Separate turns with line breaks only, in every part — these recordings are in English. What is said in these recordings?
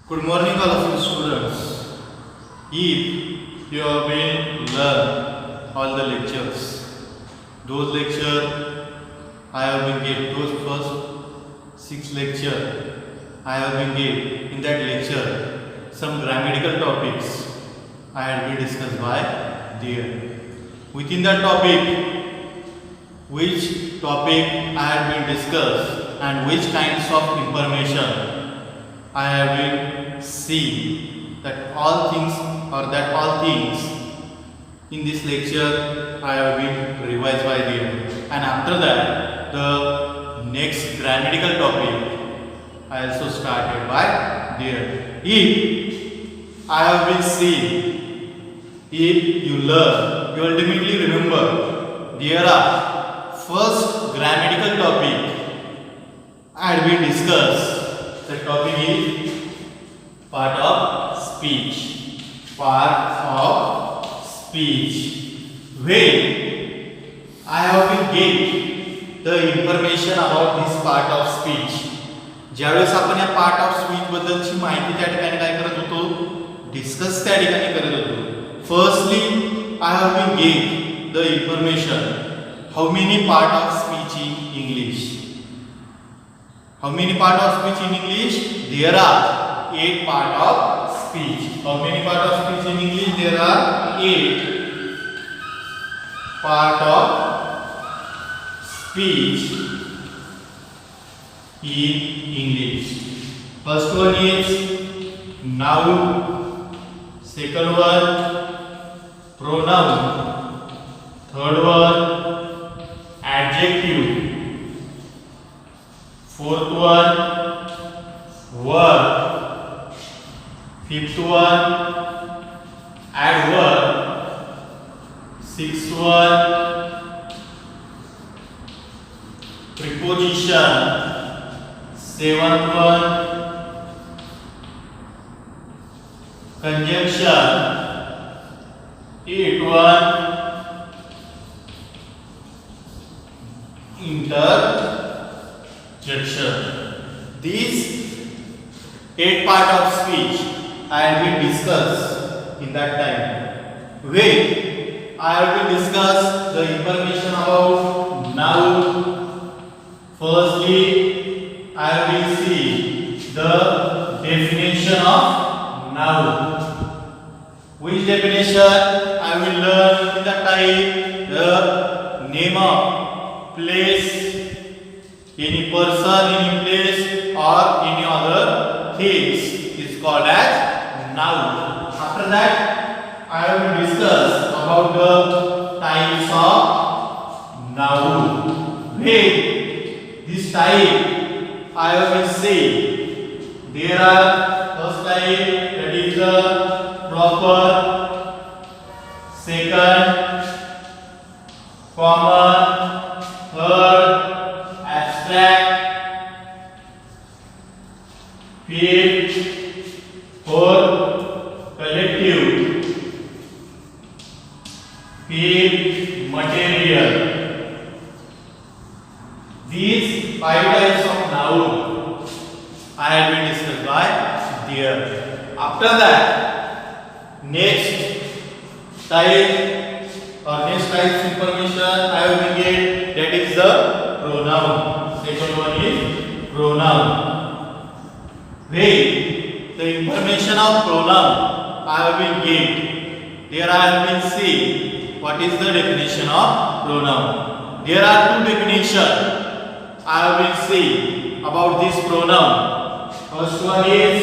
Good morning, all of you students. If you have been learn all the lectures, those lecture I have been give those first 6 lecture I have been give in that lecture some grammatical topics I had been discussed by there. Within that topic, which topic I had been discussed and which kinds of information I have been seen that all things in this lecture I have been revised by them, and after that the next grammatical topic I also started by there. If I have been seen, if you learn, you ultimately remember there are first grammatical topic I had been discussed. The topic is part of speech. Part of speech. When I have been get the information about this part of speech, ज्यावेळेस आपण या part of speech बद्दलची माहिती त्या ठिकाणी काय करत होतो, discuss त्या ठिकाणी करत होतो. Firstly I have been get the information how many part of speech in English. How many part of speech in English? There are 8 part of speech. How many part of speech in English? There are 8 part of speech in English. First one is noun. Second one pronoun. Third one adjective. Fourth one verb. Fifth one adverb. Sixth one preposition. Seventh one conjunction. Eighth one interjection. These 8 part of speech I have been discussed in that time. When I have been discussed the information about noun, firstly I have been see the definition of noun. Which definition I will learn in that time? The name of place, any person, any place, or any other things is called as noun. After that, I will discuss about the types of noun. When this type I will say there are first type, that is the proper, second common, third abstract, fifth, fourth collective, fifth material. These 5 types of noun I had been discussed by there. After that, next type or next type's information I will get, that is the pronoun. Second one is pronoun. When the information of pronoun I have been get, there I have been see what is the definition of pronoun. There are 2 definitions I have been see about this pronoun. First one is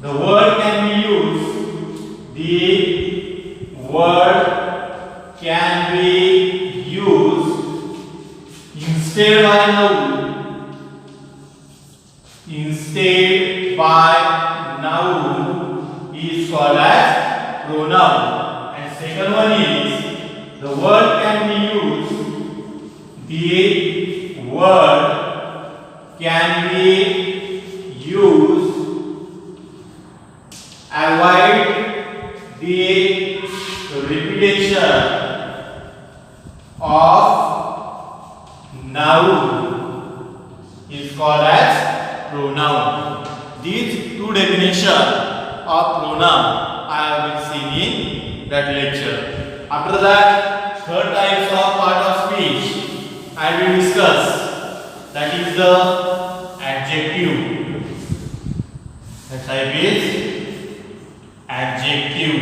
the word can be used. The word can be used instead by noun. Instead by noun is called as pronoun. And second one is the word can be used. The word can be used. Avoid the repetition of noun is called as pronoun. These These two definitions of pronoun I have been seen in that lecture. After that, third types of part of speech I will discuss. That is the adjective. The type is adjective.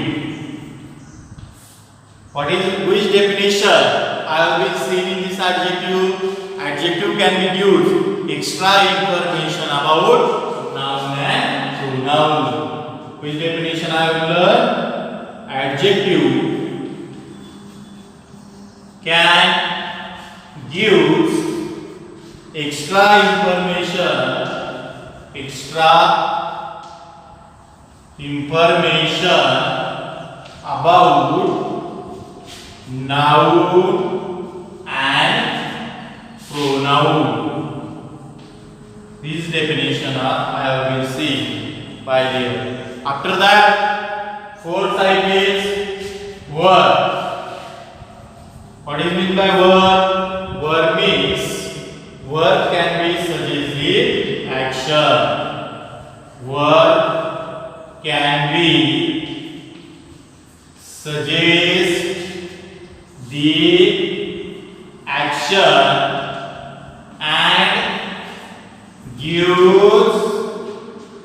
Which definition I have been seen in this adjective? Adjective can be used extra information about noun and pronoun. Which definition I have learned? Adjective can give extra information about noun and pronoun. These definitions I have been seen by them. After that, fourth type is verb. What is meant by verb? Verb means verb can be suggestive action. Verb can be suggest the action and gives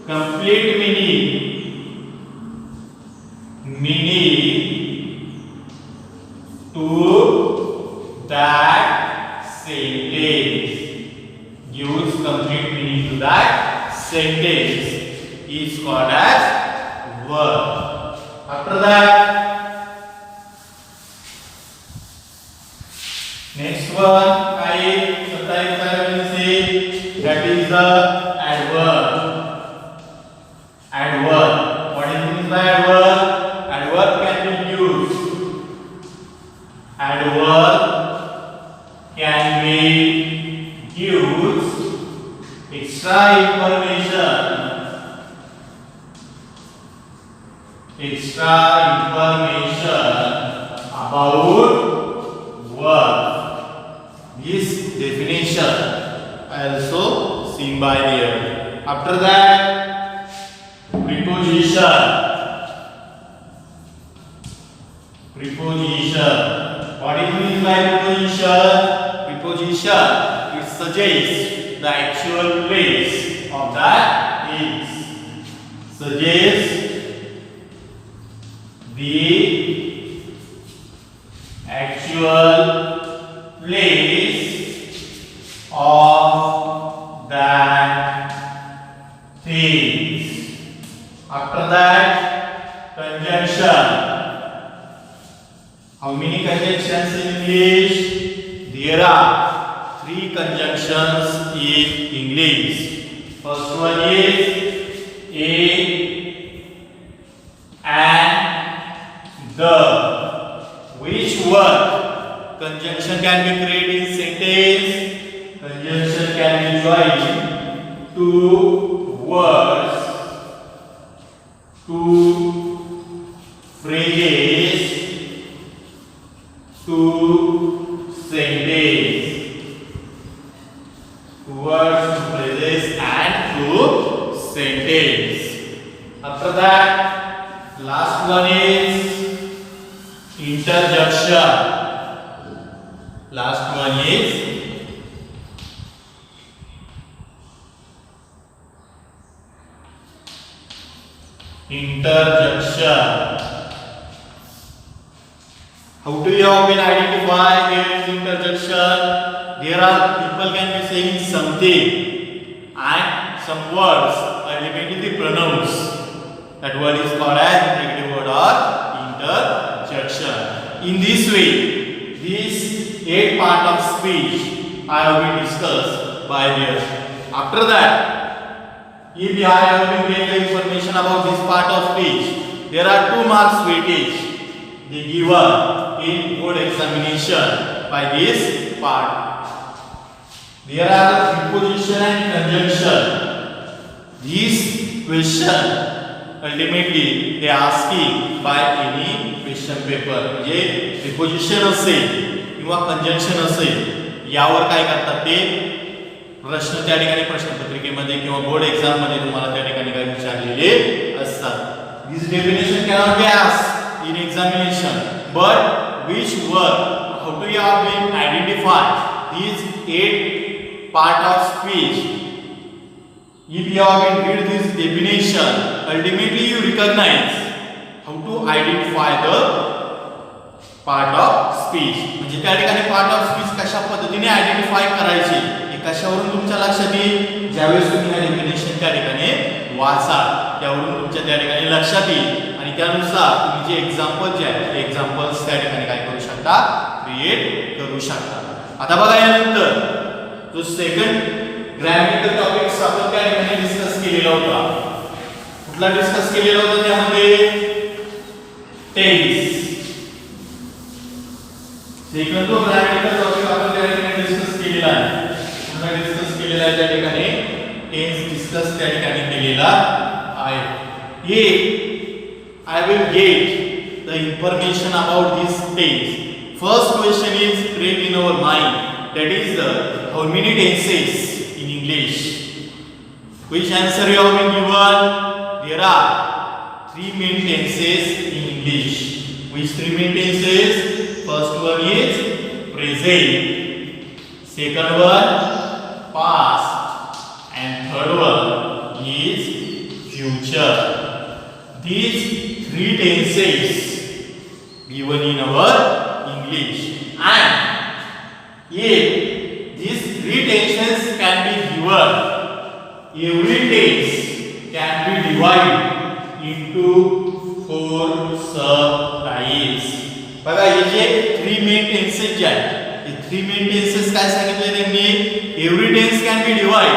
complete meaning to that sentence. Gives complete meaning to that sentence is called as verb. After that, next one, sometimes I will say that is the adverb. Adverb. What is meant by adverb? Adverb can be used. Adverb can be used extra information about verb. This definition also seen by there. After that, preposition. What is meant by preposition? Preposition, it suggests the actual place of that is. Suggests the actual place of that things. After that, conjunction. How many conjunctions in English? There are 3 conjunctions in English. First one is a and the. Which word conjunction can be created in sentence? Conjunction can be joined to words, to phrases, to sentence. Words, to phrases and to sentence. After that, last one is interjection. Last one is interjection. How do you have been identify there is interjection? There are people can be saying something and some words are related to the pronouns. That word is called as negative word or interjection. In this way, these 8 parts of speech I have been discussed by there. After that, if I have been getting the information about this part of speech, there are 2 marks weightage they given in board examination by this part. There are preposition and conjunction. These question ultimately they asking by any question paper. म्हणजे preposition असेल किंवा conjunction असेल यावर काय करतात ते प्रश्न त्या ठिकाणी प्रश्नपत्रिकेमध्ये किंवा बोर्ड एक्झाम मध्ये तुम्हाला त्या ठिकाणी काय विचारलेले असतात. This definition cannot be asked in examination, but which were how to you have been identify these 8 part of speech. If you have been read this definition, ultimately you recognize how to identify the part of speech. म्हणजे त्या ठिकाणी part of speech कशा पद्धतीने identify करायचे हे कशावरून तुमच्या लक्षात येईल, ज्यावेळेस तुम्ही हे डेफिनेशन त्या ठिकाणी वाचाल त्यावरून तुमच्या त्या ठिकाणी लक्षात येईल आणि त्यानुसार तुम्ही जे एक्झाम्पल जे आहेत ते एक्झाम्पल्स त्या ठिकाणी काय करू शकता, क्रिएट करू शकता. आता बघा यानंतर जो सेकंड ग्रामॅटिकल टॉपिक्स आपण त्या ठिकाणी डिस्कस केलेला होता. कुठला डिस्कस केलेला होता त्यामध्ये टेन्स. सेकंड जो ग्रामॅटिकल टॉपिक आपण त्या ठिकाणी डिस्कस केलेला आहे, पुन्हा डिस्कस केलेला आहे त्या ठिकाणी टेन्स डिस्कस त्या ठिकाणी केलेला आहे. हे I will get the information about these tense. First question is create in our mind, that is the how many tenses in English. Which answer you have been given? There are 3 main tenses in English. Which 3 main tenses? First one is present, second one past, and third one is future. These 3 tenses given in our English, and if these 3 tenses can be given, every tense can be divided into 4 subtypes. बघा हे जे 3 main tenses जे आहेत, हे 3 main tenses काय सांगितले त्यांनी, every tense can be divide.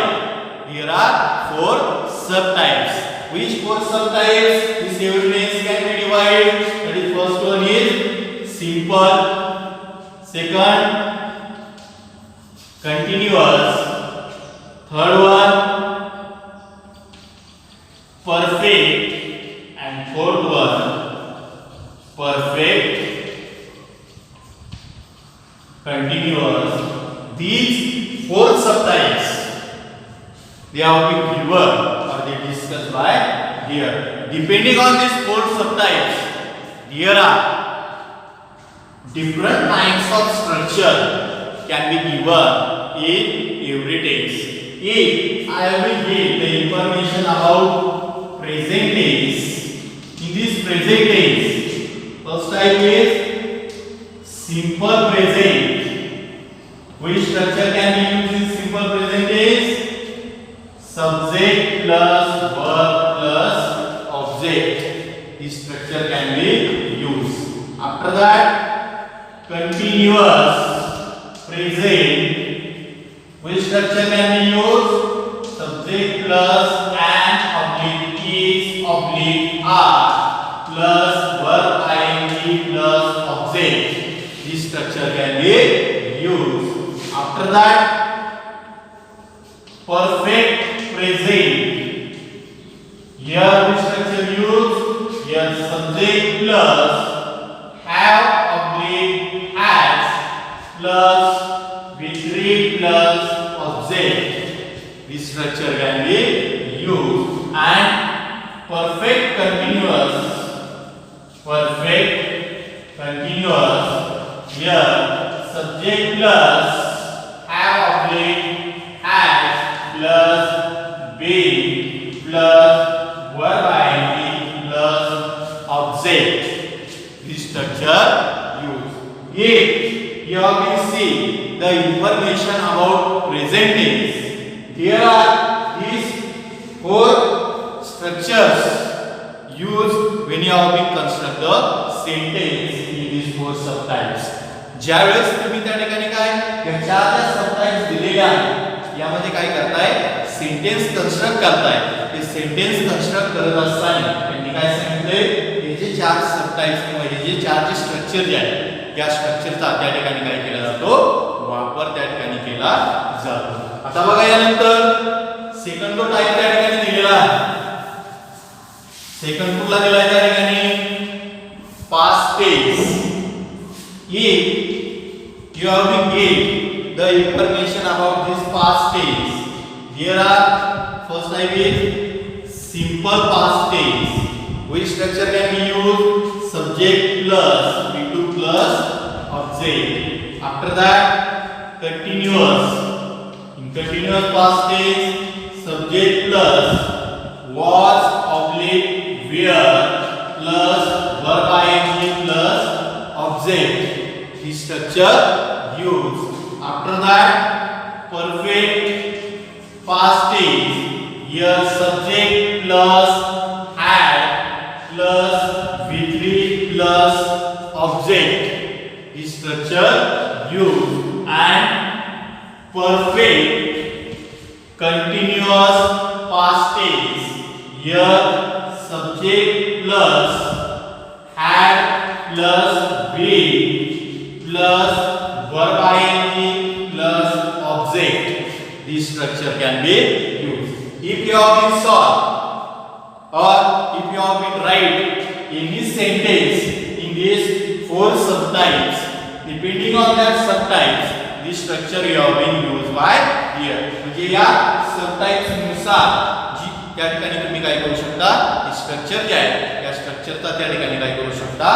Here are 4 subtypes. Which 4 subtypes? This every tense can be divided. That is, first one is simple, second continuous, third one perfect, and fourth one perfect continuous. These 4 subtypes they have been given or they discussed by here. Depending on these 4 subtypes, there are different kinds of structure can be given in every tense. If I will give the information about present tense, in this present tense, first type is simple present. Which structure can be used in simple present tense? Subject plus verb plus object. This structure can be used. After that, continuous present. Which structure can be used? Subject plus an oblique is oblique are plus verb ing plus object. This structure can be used. After that, perfect present. Here which structure used? Here subject plus have oblique has plus with plus object. This structure can be used. And perfect continuous. Perfect continuous. Here subject plus have oblique has plus being plus verb ing plus object. This structure used. If you have been see the information about present tense, there are these 4 structures used when you have been construct the sentence in these 4 subtypes. ज्यावेळेस तुम्ही त्या ठिकाणी काय या 4 subtypes दिलेल्या आहेत यामध्ये काय करताय, सेंटेन्स कन्स्ट्रक्ट करताय. ते सेंटेन्स कन्स्ट्रक्ट करत असताना त्यांनी काय सांगितले, हे जे 4 सबटाइप्स किंवा हे जे 4 स्ट्रक्चर जे आहेत त्या स्ट्रक्चरचा त्या ठिकाणी काय केला जातो, वापर त्या ठिकाणी केला जातो. आता बघा यानंतर सेकंड टाइप त्या ठिकाणी दिलेला आहे. सेकंड कुठला दिला आहे त्या ठिकाणी, past tense. If you have to get the information about this past tense, Here are first type is simple past tense. Which structure can be used? Subject plus V2 plus object. After that, continuous. In continuous past tense, subject plus was oblique where plus verb ing plus object. This structure used. After that, perfect past tense. Here subject plus had plus V3 plus object. This structure used. And perfect continuous past tense. Here subject plus had plus been plus verb ing plus object. This structure can be used. If you have been solved or if you have been write any sentence in these 4 subtypes, depending on that subtypes, this structure you have been used by here. म्हणजे या subtypes नुसार जी त्या ठिकाणी तुम्ही काय करू शकता, structure जे आहे या स्ट्रक्चरचा त्या ठिकाणी काय करू शकता,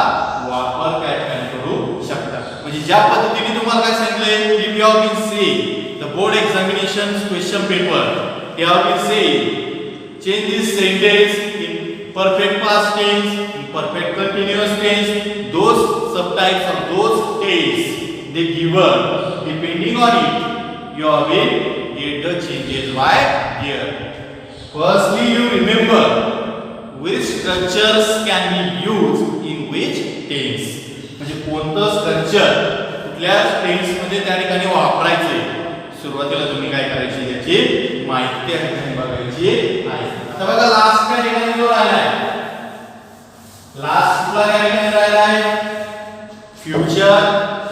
वापर त्या ठिकाणी करू शकता. म्हणजे ज्या पद्धतीने तुम्हाला काय सांगितले, if you have been seeing the board examinations question paper, they have been saying change this sentence in perfect past tense, in perfect continuous tense. Those subtypes of those tense they given, depending on it you have been get the changes by here. Firstly, you remember which structures can be used in which tense. म्हणजे कोणतं structure कुठल्या tense मध्ये त्या ठिकाणी वापरायचे, सुरुवातीला तुम्ही काय करायची याची माहिती त्या ठिकाणी बघायची आहे. आता बघा लास्ट काय ठिकाणी जो राहिला आहे, लास्ट ला काय ठिकाणी राहिला आहे, future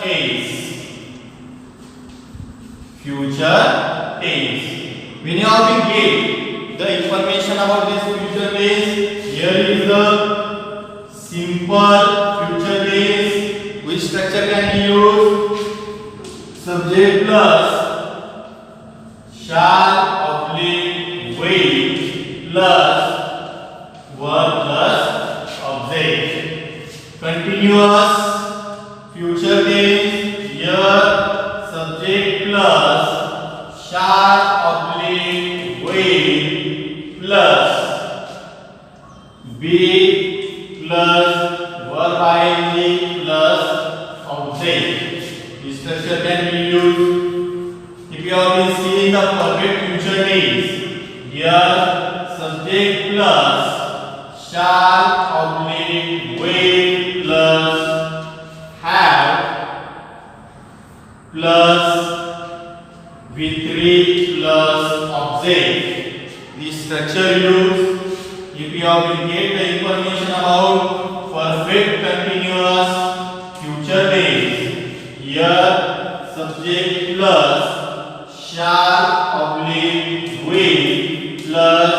tense. Future tense. When you have been get the information about this future tense, here is the simple future tense. Which structure can be used? Subject plus shall oblique will plus verb plus object. Continuous future tense. Here subject plus shall oblique will plus be plus verb ing plus object. This structure can be used. If you have been seeing the perfect future tense, here subject plus shall oblique will plus have plus V3 plus object. This structure used. If you have been get the information about perfect continuous future tense, here subject plus shall oblique will plus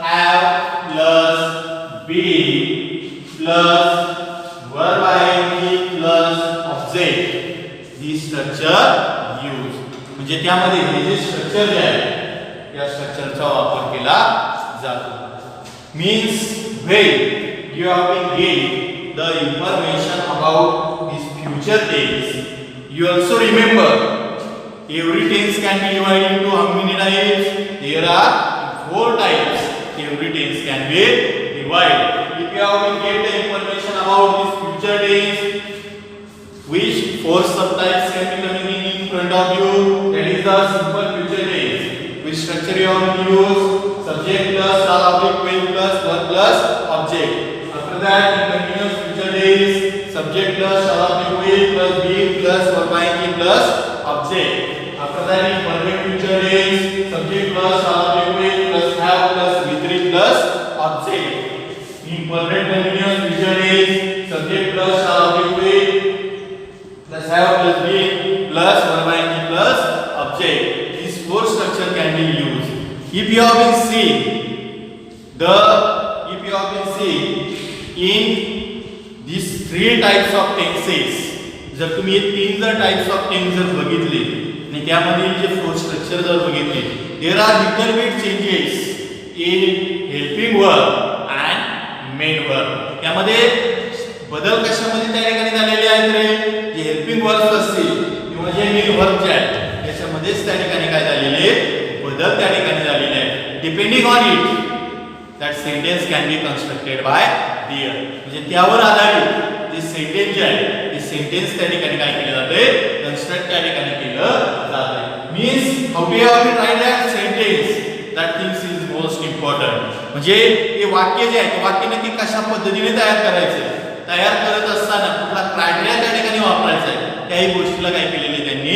have plus be plus verb ing plus object. This structure used. म्हणजे त्यामध्ये हे जे structure जे आहे या स्ट्रक्चरचा वापर केला जातो. Means when you have been get the information about this future tense, you also remember every tense can be divided into how many types? There are 4 types. Every tense can be divided. If you have been get the information about this future tense, which 4 subtypes can be coming in front of you? That is the simple future tense. Which structure you have to use? Subject plus shall oblique will plus verb plus object. After that, in continuous future tense, subject plus shall oblique will plus be plus verb ing plus object. After that, in perfect future tense, subject plus shall oblique will plus have plus V3 plus object. In perfect continuous future tense, subject plus shall oblique will plus have plus be plus verb ing plus object. These 4 structure can be used. If you have been seeing in these 3 types of tenses, जर तुम्ही हे 3 जर types of tense जर बघितले आणि त्यामध्ये जे flow structure जर बघितले, there are little bit changes in helping verb and main verb. यामध्ये बदल कशामध्ये त्या ठिकाणी झालेले आहेत रे? जे हेल्पिंग वर्ब्स असतील किंवा जे मेन वर्ब जे आहेत त्याच्यामध्येच त्या ठिकाणी काय झालेले बदल त्या ठिकाणी झालेले आहेत. Depending on it that sentence can be constructed by there. म्हणजे त्यावर आधारित जे सेंटेन्स जे आहे ते सेंटेन्स त्या ठिकाणी काय केले जाते? कन्स्ट्रक्ट त्या ठिकाणी केलं जाते. Means how do you write that sentence that things is most important. म्हणजे हे वाक्य जे आहे ते वाक्य नक्की कशा पद्धतीने तयार करायचं, तयार करत असताना कुठला क्रायटेरिया त्या ठिकाणी वापरायचा आहे, त्याही गोष्टीला काय केलेले त्यांनी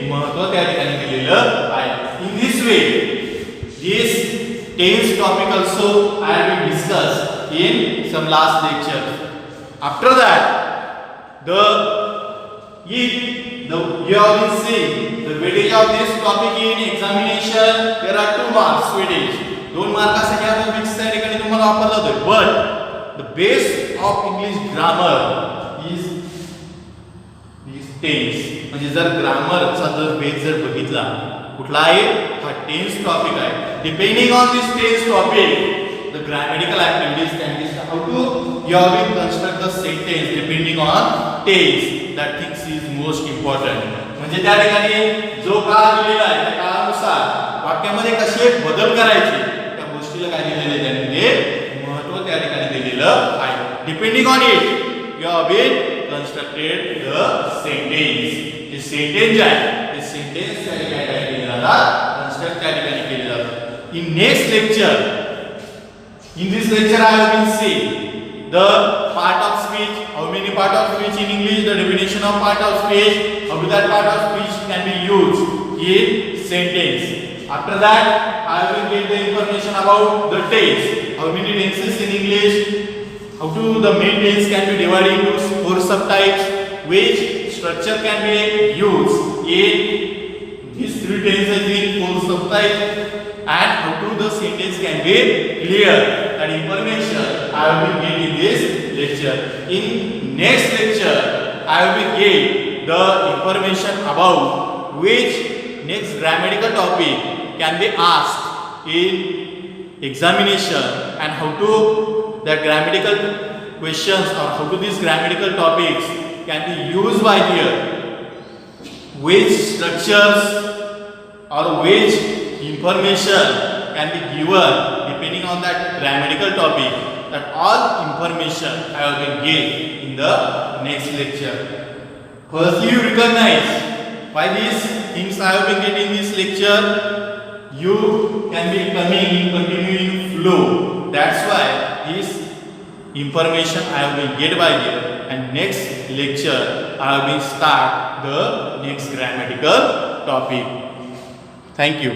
महत्त्व त्या ठिकाणी दिलेलं आहे. In this way this tense topic also I will discuss in some last lecture. After that, you have been seeing the weightage of this topic in examination. There are 2 marks weightage. 2 मार्कासाठी आपण fix त्या ठिकाणी तुम्हाला वापरला होता. But the base of English grammar is tense. म्हणजे जर ग्रामरचा जर base जर बघितला कुठला आहे, हा टेन्स टॉपिक आहे. Depending on this tense topic the grammatical activities can be how to you have been construct the sentence depending on tense that things is most important. म्हणजे त्या ठिकाणी जो काळ दिलेला आहे त्या काळानुसार वाक्यामध्ये कसे बदल करायचे त्या गोष्टीला काय दिलेले त्यांनी ते महत्त्व त्या ठिकाणी दिलेलं आहे. Depending on it you have been constructed the sentence. जे सेंटेन्स आहे ते सेंटेन्स त्या ठिकाणी construct त्या ठिकाणी केले जातात. In next lecture, in this lecture I have been seeing the part of speech, how many part of speech in English, the definition of part of speech, how that part of speech can be used in sentence. After that I will get the information about the tense, how many tenses in English, how to the main tense can be divided into 4 subtypes, which structure can be used in these 3 tenses in 4 subtypes, and how to the sentence can be clear. That information I will be getting in this lecture. In next lecture I will be getting the information about which next grammatical topic can be asked in examination and how to the grammatical questions or how to these grammatical topics can be used by here. Which structures or which information can be given depending on that grammatical topic. That all information I will be given in the next lecture. Firstly, you recognize by these things I have been getting in this lecture, you can be coming in continuing flow. That's why this information I have been get by here. And next lecture I have been start the next grammatical topic. Thank you.